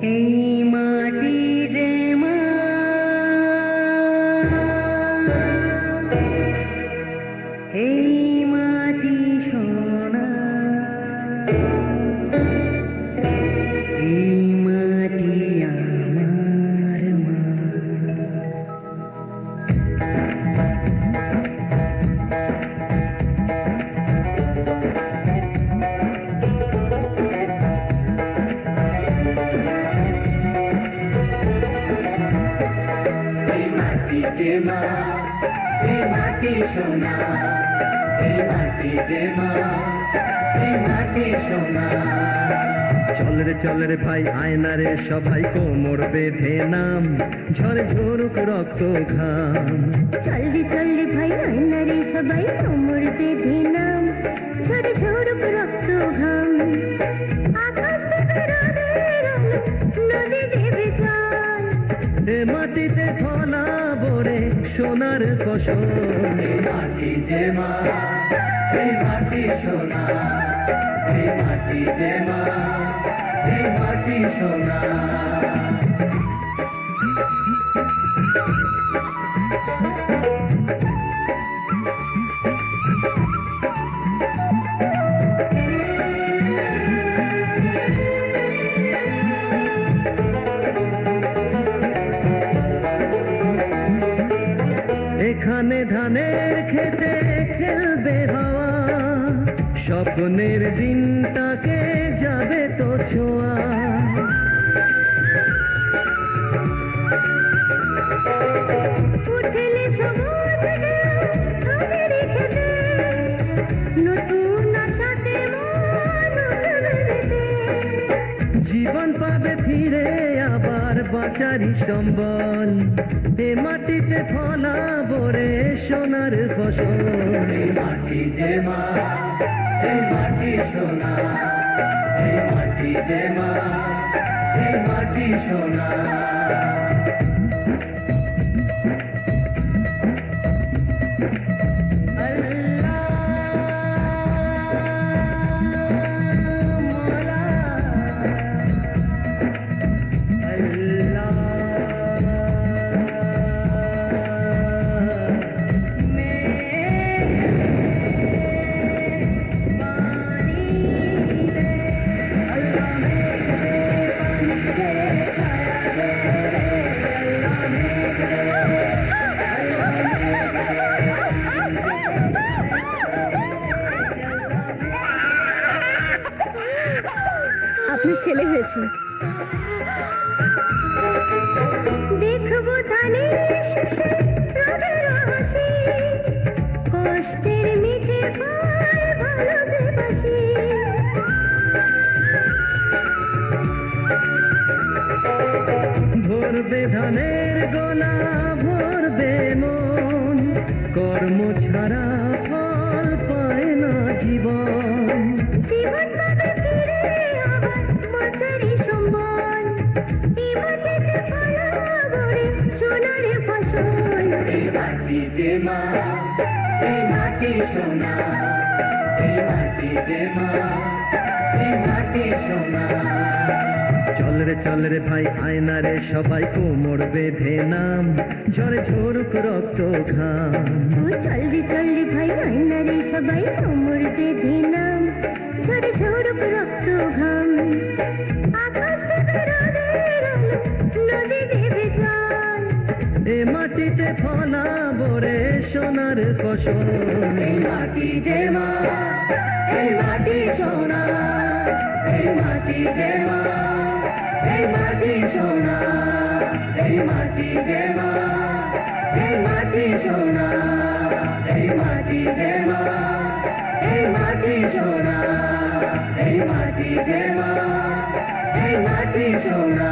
এই মাটি যে মা, এই মাটি সোনা, এই মাটি আমার মা। যে মা, এই মাটি সোনা, এই মাটি যে মা, এই মাটি সোনা। চল রে ভাই আয়না রে সবাই কোমর বেঁধে নাম, ঝরে ঝরুক রক্ত ঘাম। চল রে ভাই আয়না রে সবাই কোমর বেঁধে নাম, ঝরে ঝরুক রক্ত ঘাম। আকাশ থেকে রোদের আলো, নদী দেবে জল, এ মাটিতে ফলাবো রে সোনার ফসল। এই মাটি যে মা, এই মাটি সোনা, এই মাটি যে মা, এই মাটি সোনা। এখানে ধানের খেতে খেলবে হাওয়া, স্বপ্নের দিনটাকে যাবে তো ছোঁয়া। উঠেলে সবুজ ঢেউ আমাদের খেতে, নতুন আশাতে মন উঠবে মেতে। জীবন পাবে ফিরে আবার বাঁচারি সম্বল, এ মাটিতে ফলাবো রে সোনার ফসল। এই মাটি যে মা, এই মাটি সোনা, এই মাটি যে মা, এই মাটি সোনা। আপনার ছেলে হয়েছে। দেখবো ধানের শেষে চাঁদের হাসি, কষ্টের মিঠে ফল ভালো যে বাসি। ভরবে ধানের গোলা ভরবে মন, কর্ম ছাড়া ফল পায় না জীবন। জীবন পাবে ফিরে আবার বাঁচারি সম্বল, এই মাটিতে ফলাবো রে সোনার ফসল। এই মাটি যে মা, এই মাটি সোনা, এই মাটি যে মা, এই মাটি সোনা। চল রে ভাই আয়না রে সবাই কোমর বেঁধে নাম, ঝরে ঝরুক রক্ত ঘাম। ও চল রে ভাই আয়না রে সবাই কোমর বেঁধে নাম, ঝরে ঝরুক রক্ত ঘাম। আকাশ থেকে রোদের আলো, নদী দেবে জল, এ মাটিতে ফলাবো রে সোনার ফসল। এই মাটি যে মা, এই মাটি সোনা, এই মাটি যে মা, এই মাটি সোনা, এই মাটি যে মা, এই মাটি সোনা, এই মাটি যে মা, এই মাটি সোনা, এই মাটি যে মা, এই মাটি সোনা।